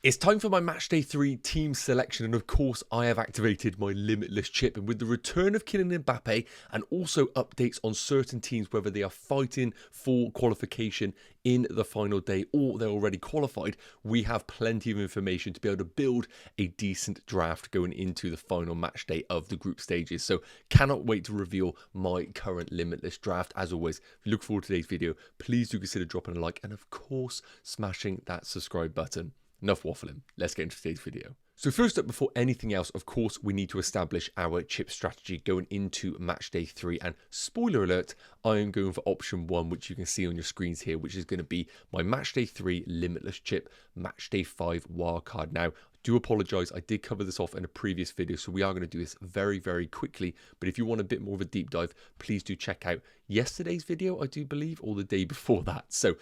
It's time for my Matchday 3 team selection, and of course I have activated my Limitless chip, and with the return of Kylian Mbappe and also updates on certain teams whether they are fighting for qualification in the final day or they're already qualified, we have plenty of information to be able to build a decent draft going into the final match day of the group stages. So cannot wait to reveal my current Limitless draft. As always, if you look forward to today's video, please do consider dropping a like and of course smashing that subscribe button. Enough waffling, let's get into today's video. So first up, before anything else, of course, we need to establish our chip strategy going into match day 3. And spoiler alert, I am going for option 1, which you can see on your screens here, which is going to be my match day 3 Limitless chip, match day 5 wildcard. Now, I do apologise, I did cover this off in a previous video, so we are going to do this very, very quickly. But if you want a bit more of a deep dive, please do check out yesterday's video, I do believe, or the day before that. So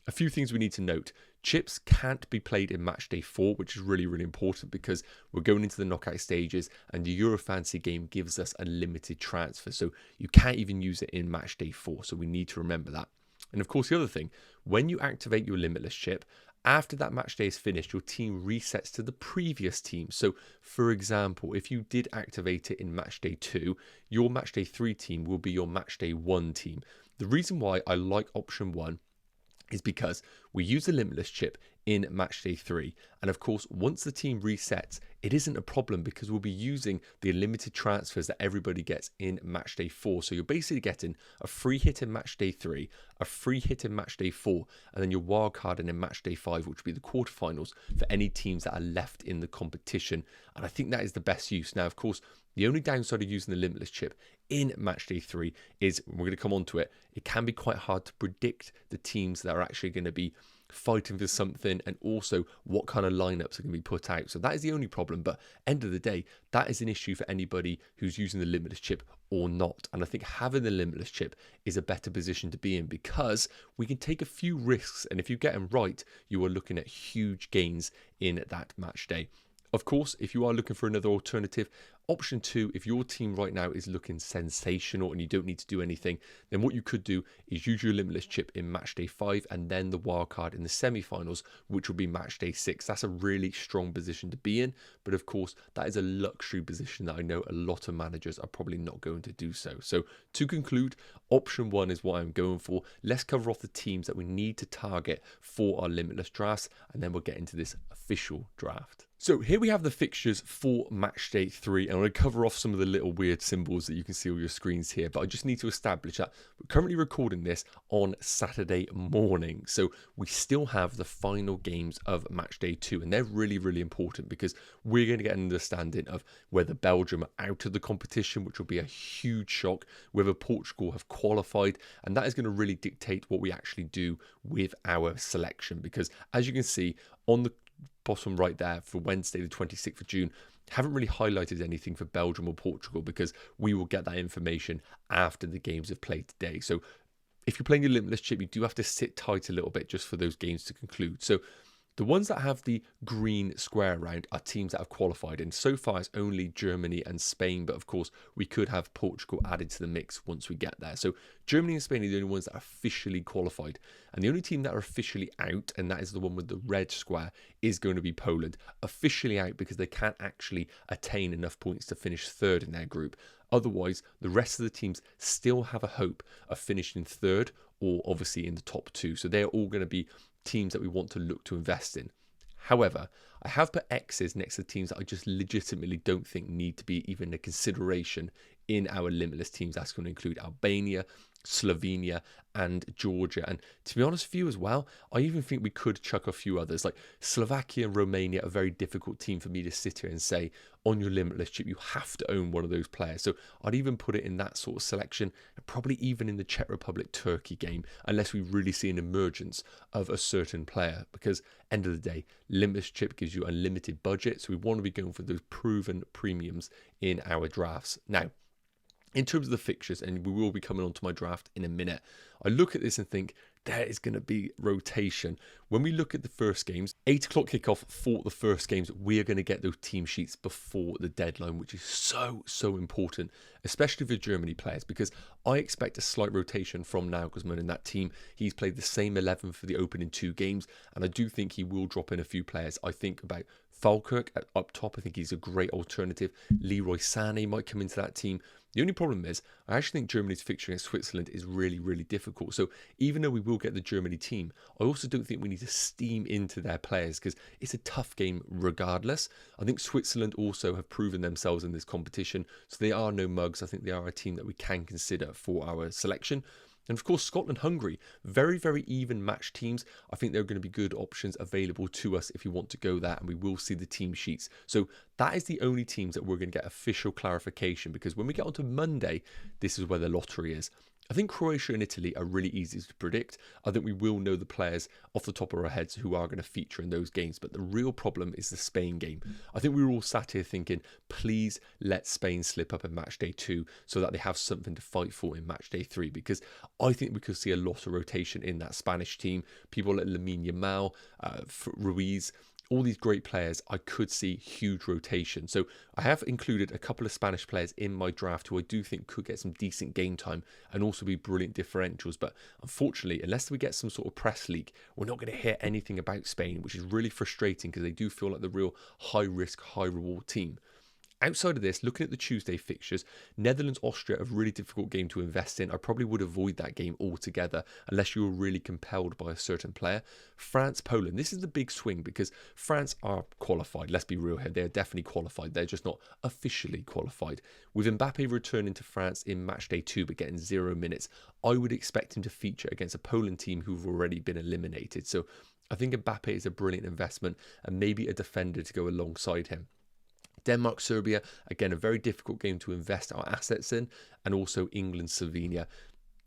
a few things we need to note. Chips can't be played in match day 4, which is really, really important because we're going into the knockout stages and the Euro Fantasy game gives us a limited transfer. So you can't even use it in match day 4. So we need to remember that. And of course, the other thing, when you activate your Limitless chip, after that match day is finished, your team resets to the previous team. So for example, if you did activate it in match day 2, your match day 3 team will be your match day 1 team. The reason why I like option 1 is because we use the Limitless chip in match day 3, and of course once the team resets, it isn't a problem because we'll be using the limited transfers that everybody gets in match day 4. So you're basically getting a free hit in match day 3, a free hit in match day 4, and then your wild card in match day 5, which will be the quarterfinals for any teams that are left in the competition. And I think that is the best use. Now of course, the only downside of using the Limitless chip in match day 3 is, we're going to come on to it, it can be quite hard to predict the teams that are actually going to be fighting for something and also what kind of lineups are going to be put out. So that is the only problem, but end of the day, that is an issue for anybody who's using the Limitless chip or not. And I think having the Limitless chip is a better position to be in because we can take a few risks, and if you get them right, you are looking at huge gains in that match day. Of course, if you are looking for another alternative, option 2, if your team right now is looking sensational and you don't need to do anything, then what you could do is use your Limitless chip in match day 5 and then the wildcard in the semi-finals, which will be match day 6. That's a really strong position to be in, but of course, that is a luxury position that I know a lot of managers are probably not going to do so. So to conclude, option 1 is what I'm going for. Let's cover off the teams that we need to target for our Limitless drafts, and then we'll get into this official draft. So here we have the fixtures for match day 3, and I'm going to cover off some of the little weird symbols that you can see on your screens here, but I just need to establish that we're currently recording this on Saturday morning, so we still have the final games of match day 2, and they're really, really important because we're going to get an understanding of whether Belgium are out of the competition, which will be a huge shock, whether Portugal have qualified, and that is going to really dictate what we actually do with our selection, because as you can see on the bottom right there for Wednesday the 26th of June, haven't really highlighted anything for Belgium or Portugal because we will get that information after the games have played today. So if you're playing your Limitless chip, you do have to sit tight a little bit just for those games to conclude. So the ones that have the green square around are teams that have qualified, and so far it's only Germany and Spain, but of course we could have Portugal added to the mix once we get there. So Germany and Spain are the only ones that are officially qualified, and the only team that are officially out, and that is the one with the red square, is going to be Poland. Officially out because they can't actually attain enough points to finish 3rd in their group. Otherwise, the rest of the teams still have a hope of finishing 3rd or obviously in the top 2. So they're all going to be teams that we want to look to invest in. However, I have put X's next to teams that I just legitimately don't think need to be even a consideration in our Limitless teams. That's going to include Albania, Slovenia and Georgia, and to be honest with you as well, I even think we could chuck a few others. Like Slovakia and Romania are a very difficult team for me to sit here and say on your Limitless chip you have to own one of those players, so I'd even put it in that sort of selection, and probably even in the Czech Republic Turkey game, unless we really see an emergence of a certain player, because end of the day, Limitless chip gives you unlimited budget, so we want to be going for those proven premiums in our drafts. Now, in terms of the fixtures, and we will be coming on to my draft in a minute, I look at this and think there is going to be rotation. When we look at the first games, 8 o'clock kickoff for the first games, we are going to get those team sheets before the deadline, which is so important, especially for Germany players, because I expect a slight rotation from Nagelsmann in that team. He's played the same 11 for the opening 2 games, and I do think he will drop in a few players. I think about Falkirk up top. I think he's a great alternative. Leroy Sané might come into that team. The only problem is, I actually think Germany's fixture against Switzerland is really difficult. So even though we will get the Germany team, I also don't think we need to steam into their players because it's a tough game regardless. I think Switzerland also have proven themselves in this competition, so they are no mugs. I think they are a team that we can consider for our selection. And of course, Scotland-Hungary, very even match teams. I think there are going to be good options available to us if you want to go there, and we will see the team sheets. So that is the only teams that we're going to get official clarification, because when we get onto Monday, this is where the lottery is. I think Croatia and Italy are really easy to predict. I think we will know the players off the top of our heads who are going to feature in those games. But the real problem is the Spain game. I think we were all sat here thinking, please let Spain slip up in match day 2 so that they have something to fight for in match day 3. Because I think we could see a lot of rotation in that Spanish team. People like Lamine Yamal, Ruiz, all these great players, I could see huge rotation. So I have included a couple of Spanish players in my draft who I do think could get some decent game time and also be brilliant differentials. But unfortunately, unless we get some sort of press leak, we're not going to hear anything about Spain, which is really frustrating because they do feel like the real high risk, high reward team. Outside of this, looking at the Tuesday fixtures, Netherlands-Austria, a really difficult game to invest in. I probably would avoid that game altogether unless you were really compelled by a certain player. France-Poland, this is the big swing because France are qualified. Let's be real here. They're definitely qualified. They're just not officially qualified. With Mbappe returning to France in match day 2 but getting 0 minutes, I would expect him to feature against a Poland team who've already been eliminated. So I think Mbappe is a brilliant investment and maybe a defender to go alongside him. Denmark, Serbia, again, a very difficult game to invest our assets in, and also England, Slovenia.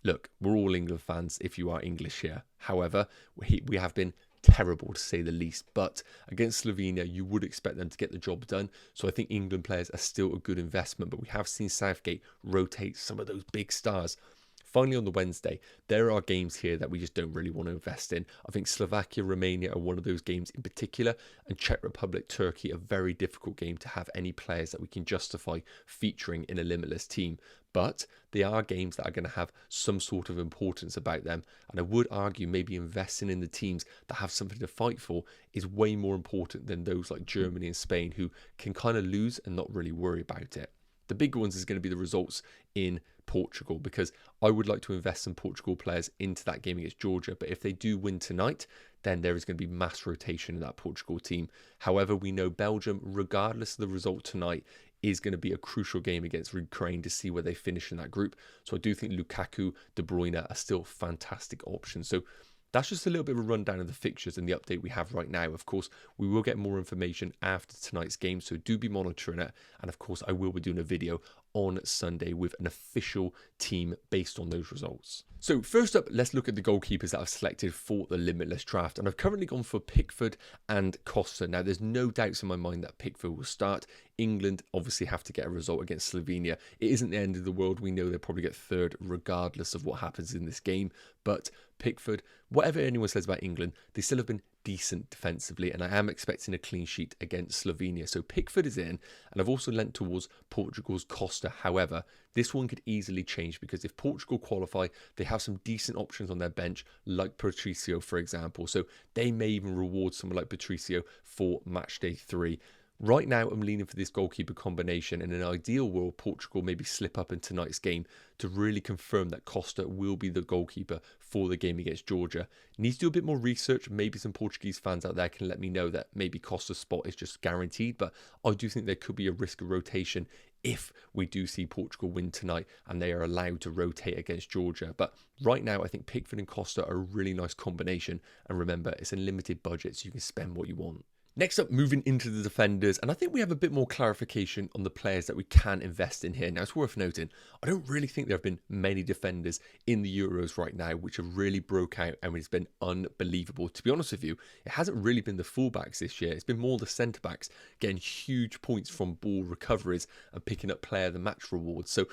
Look, we're all England fans if you are English here. However, we have been terrible to say the least, but against Slovenia, you would expect them to get the job done. So I think England players are still a good investment, but we have seen Southgate rotate some of those big stars. Finally, on the Wednesday, there are games here that we just don't really want to invest in. I think Slovakia, Romania are one of those games in particular, and Czech Republic, Turkey, a very difficult game to have any players that we can justify featuring in a limitless team. But they are games that are going to have some sort of importance about them, and I would argue maybe investing in the teams that have something to fight for is way more important than those like Germany and Spain who can kind of lose and not really worry about it. The big ones is going to be the results in Portugal, because I would like to invest some Portugal players into that game against Georgia. But if they do win tonight, then there is going to be mass rotation in that Portugal team. However, we know Belgium, regardless of the result tonight, is going to be a crucial game against Ukraine to see where they finish in that group. So I do think Lukaku, De Bruyne are still fantastic options. So that's just a little bit of a rundown of the fixtures and the update we have right now. Of course, we will get more information after tonight's game, so do be monitoring it. And of course, I will be doing a video on Sunday with an official team based on those results. So first up, let's look at the goalkeepers that I've selected for the Limitless draft. And I've currently gone for Pickford and Costa. Now, there's no doubts in my mind that Pickford will start. England obviously have to get a result against Slovenia. It isn't the end of the world. We know they'll probably get third regardless of what happens in this game. But Pickford, whatever anyone says about England, they still have been decent defensively, and I am expecting a clean sheet against Slovenia. So Pickford is in, and I've also lent towards Portugal's Costa. However, this one could easily change because if Portugal qualify, they have some decent options on their bench, like Patricio, for example. So they may even reward someone like Patricio for match day 3. Right now, I'm leaning for this goalkeeper combination. In an ideal world, Portugal maybe slip up in tonight's game to really confirm that Costa will be the goalkeeper for the game against Georgia. Needs to do a bit more research. Maybe some Portuguese fans out there can let me know that maybe Costa's spot is just guaranteed, but I do think there could be a risk of rotation if we do see Portugal win tonight and they are allowed to rotate against Georgia. But right now, I think Pickford and Costa are a really nice combination. And remember, it's a limited budget, so you can spend what you want. Next up, moving into the defenders, and I think we have a bit more clarification on the players that we can invest in here. Now, it's worth noting, I don't really think there have been many defenders in the Euros right now which have really broke out and it's been unbelievable. To be honest with you, it hasn't really been the fullbacks this year. It's been more the centre-backs getting huge points from ball recoveries and picking up player of the match rewards. So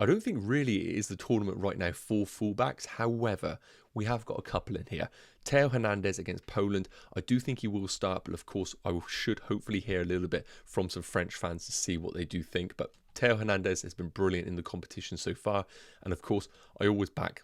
I don't think really it is the tournament right now for fullbacks. However, we have got a couple in here. Theo Hernandez against Poland. I do think he will start, but of course I should hopefully hear a little bit from some French fans to see what they do think. But Theo Hernandez has been brilliant in the competition so far. And of course, I always back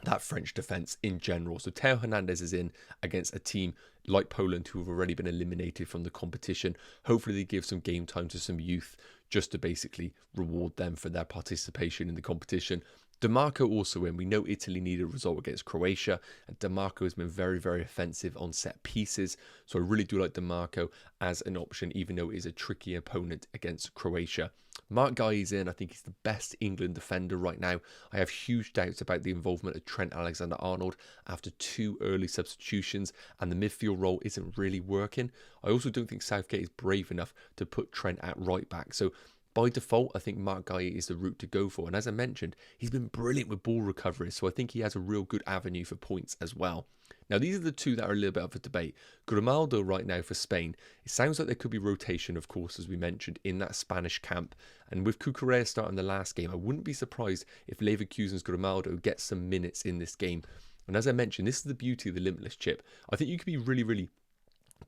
that French defence in general. So Theo Hernandez is in against a team like Poland who have already been eliminated from the competition. Hopefully they give some game time to some youth just to basically reward them for their participation in the competition. DiMarco also in. We know Italy needed a result against Croatia, and DiMarco has been very, very offensive on set pieces. So I really do like DiMarco as an option, even though it is a tricky opponent against Croatia. Mark Guehi's in. I think he's the best England defender right now. I have huge doubts about the involvement of Trent Alexander-Arnold after 2 early substitutions, and the midfield role isn't really working. I also don't think Southgate is brave enough to put Trent at right back. So by default, I think Mark Guehi is the route to go for. And as I mentioned, he's been brilliant with ball recovery. So I think he has a real good avenue for points as well. Now, these are the two that are a little bit up for debate. Grimaldo right now for Spain. It sounds like there could be rotation, of course, as we mentioned, in that Spanish camp. And with Cucurella starting the last game, I wouldn't be surprised if Leverkusen's Grimaldo gets some minutes in this game. And as I mentioned, this is the beauty of the Limitless chip. I think you could be really, really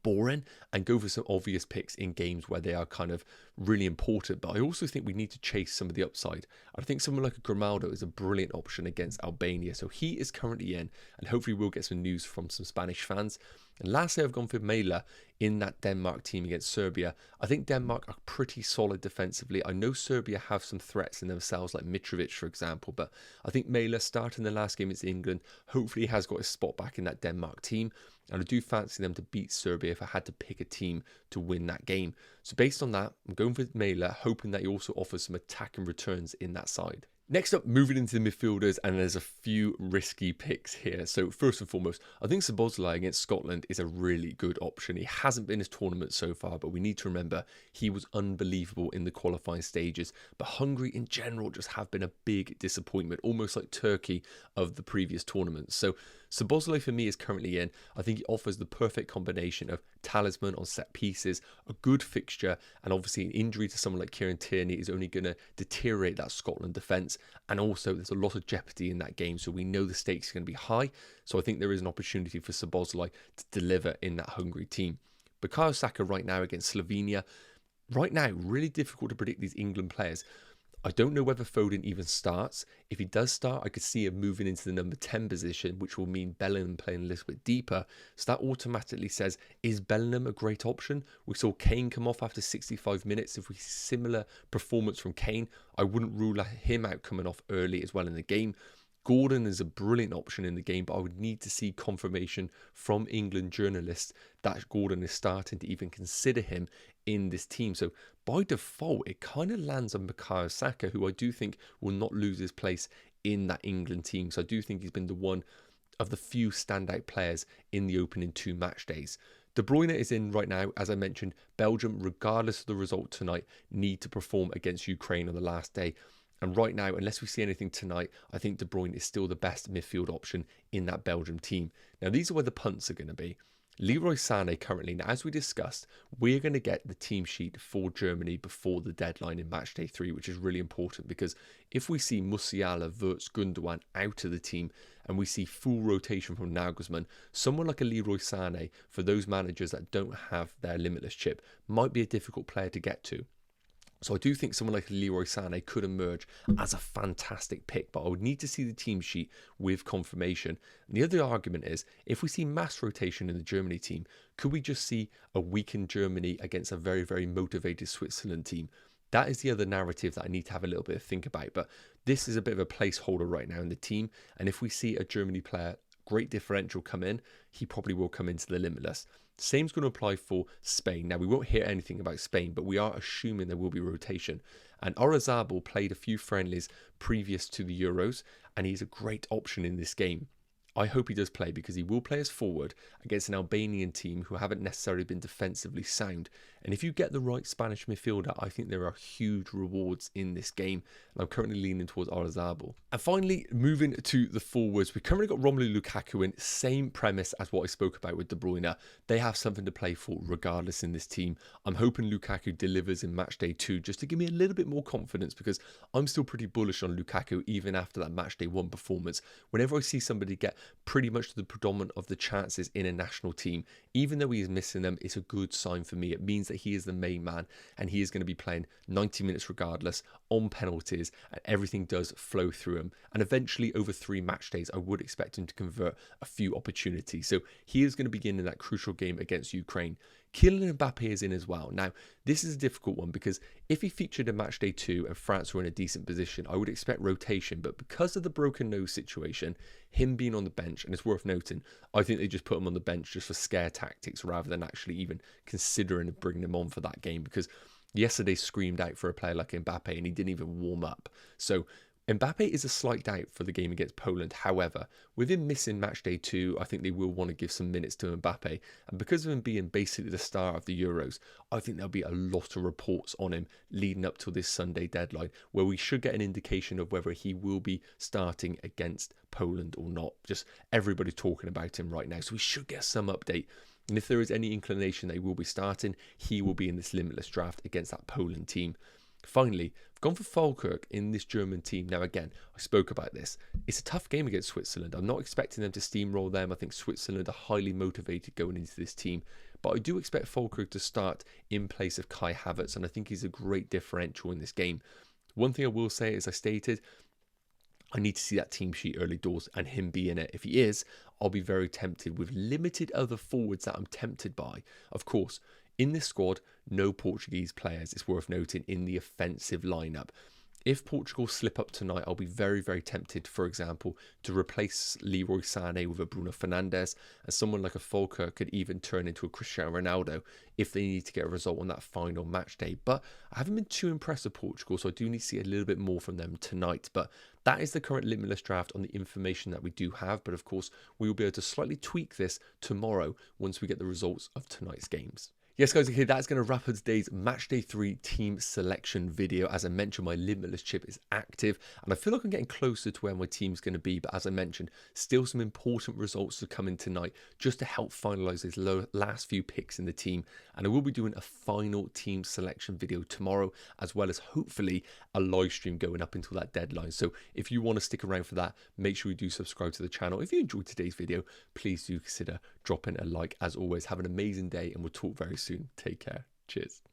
boring and go for some obvious picks in games where they are kind of really important, but I also think we need to chase some of the upside. I think someone like a Grimaldo is a brilliant option against Albania, so he is currently in, and hopefully we'll get some news from some Spanish fans. And lastly, I've gone for Mela in that Denmark team against Serbia. I think Denmark are pretty solid defensively. I know Serbia have some threats in themselves, like Mitrovic, for example, but I think Mela starting the last game against England hopefully has got his spot back in that Denmark team. And I do fancy them to beat Serbia if I had to pick a team to win that game. So based on that, I'm going for Mela, hoping that he also offers some attacking returns in that side. Next up, moving into the midfielders, and there's a few risky picks here. So first and foremost, I think Szoboszlai against Scotland is a really good option. He hasn't been his tournament so far, but we need to remember he was unbelievable in the qualifying stages. But Hungary in general just have been a big disappointment, almost like Turkey of the previous tournaments. So Szoboszlai for me is currently in. I think he offers the perfect combination of talisman on set pieces, a good fixture, and obviously an injury to someone like Kieran Tierney is only going to deteriorate that Scotland defence. And also there's a lot of jeopardy in that game, so we know the stakes are going to be high. So I think there is an opportunity for Szoboszlai to deliver in that Hungary team. Bukayo Saka right now against Slovenia. Right now, really difficult to predict these England players. I don't know whether Foden even starts. If he does start, I could see him moving into the number 10 position, which will mean Bellingham playing a little bit deeper. So that automatically says, is Bellingham a great option? We saw Kane come off after 65 minutes. If we see similar performance from Kane, I wouldn't rule him out coming off early as well in the game. Gordon is a brilliant option in the game, but I would need to see confirmation from England journalists that Gordon is starting to even consider him in this team. So by default, it kind of lands on Bukayo Saka, who I do think will not lose his place in that England team. So I do think he's been the one of the few standout players in the opening 2 match days. De Bruyne is in right now. As I mentioned, Belgium, regardless of the result tonight, need to perform against Ukraine on the last day. And right now, unless we see anything tonight, I think De Bruyne is still the best midfield option in that Belgium team. Now, these are where the punts are going to be. Leroy Sané currently, now as we discussed, we're going to get the team sheet for Germany before the deadline in match day 3, which is really important because if we see Musiala, Wirtz, Gundogan out of the team and we see full rotation from Nagelsmann, someone like a Leroy Sané, for those managers that don't have their Limitless chip, might be a difficult player to get to. So I do think someone like Leroy Sané could emerge as a fantastic pick, but I would need to see the team sheet with confirmation. And the other argument is, if we see mass rotation in the Germany team, could we just see a weakened Germany against a very, very motivated Switzerland team? That is the other narrative that I need to have a little bit of think about. But this is a bit of a placeholder right now in the team. And if we see a Germany player, great differential come in, he probably will come into the Limitless. Same's going to apply for Spain. Now, we won't hear anything about Spain, but we are assuming there will be rotation. And Oyarzabal played a few friendlies previous to the Euros, and he's a great option in this game. I hope he does play, because he will play as forward against an Albanian team who haven't necessarily been defensively sound. And if you get the right Spanish midfielder, I think there are huge rewards in this game. And I'm currently leaning towards Oyarzabal. And finally, moving to the forwards, we've currently got Romelu Lukaku in. Same premise as what I spoke about with De Bruyne. They have something to play for regardless in this team. I'm hoping Lukaku delivers in match day 2 just to give me a little bit more confidence, because I'm still pretty bullish on Lukaku even after that match day 1 performance. Whenever I see somebody get pretty much the predominant of the chances in a national team, even though he is missing them, it's a good sign for me. It means that he is the main man and he is going to be playing 90 minutes regardless, on penalties, and everything does flow through him. And eventually over 3 match days, I would expect him to convert a few opportunities. So he is going to begin in that crucial game against Ukraine. Kylian Mbappe is in as well. Now, this is a difficult one, because if he featured in match day 2 and France were in a decent position, I would expect rotation. But because of the broken nose situation, him being on the bench, and it's worth noting, I think they just put him on the bench just for scare tactics rather than actually even considering bringing him on for that game, because yesterday screamed out for a player like Mbappe and he didn't even warm up. So Mbappe is a slight doubt for the game against Poland. However, with him missing match day 2, I think they will want to give some minutes to Mbappe. And because of him being basically the star of the Euros, I think there'll be a lot of reports on him leading up to this Sunday deadline, where we should get an indication of whether he will be starting against Poland or not. Just everybody talking about him right now. So we should get some update. And if there is any inclination that he will be starting, he will be in this limitless draft against that Poland team. Finally, I've gone for Falkirk in this German team. Now, again, I spoke about this. It's a tough game against Switzerland. I'm not expecting them to steamroll them. I think Switzerland are highly motivated going into this team. But I do expect Falkirk to start in place of Kai Havertz, and I think he's a great differential in this game. One thing I will say, as I stated, I need to see that team sheet early doors and him be in it. If he is, I'll be very tempted with limited other forwards that I'm tempted by. Of course, in this squad, no Portuguese players, it's worth noting, in the offensive lineup. If Portugal slip up tonight, I'll be very, very tempted, for example, to replace Leroy Sané with a Bruno Fernandes, and someone like a Falkirk could even turn into a Cristiano Ronaldo if they need to get a result on that final match day. But I haven't been too impressed with Portugal, so I do need to see a little bit more from them tonight. But that is the current limitless draft on the information that we do have. But of course, we will be able to slightly tweak this tomorrow once we get the results of tonight's games. Yes, guys, okay, that's going to wrap up today's Matchday 3 team selection video. As I mentioned, my Limitless chip is active, and I feel like I'm getting closer to where my team's going to be. But as I mentioned, still some important results to come in tonight just to help finalise these last few picks in the team. And I will be doing a final team selection video tomorrow, as well as hopefully a live stream going up until that deadline. So if you want to stick around for that, make sure you do subscribe to the channel. If you enjoyed today's video, please do consider dropping a like. As always, have an amazing day, and we'll talk very soon. Take care. Cheers.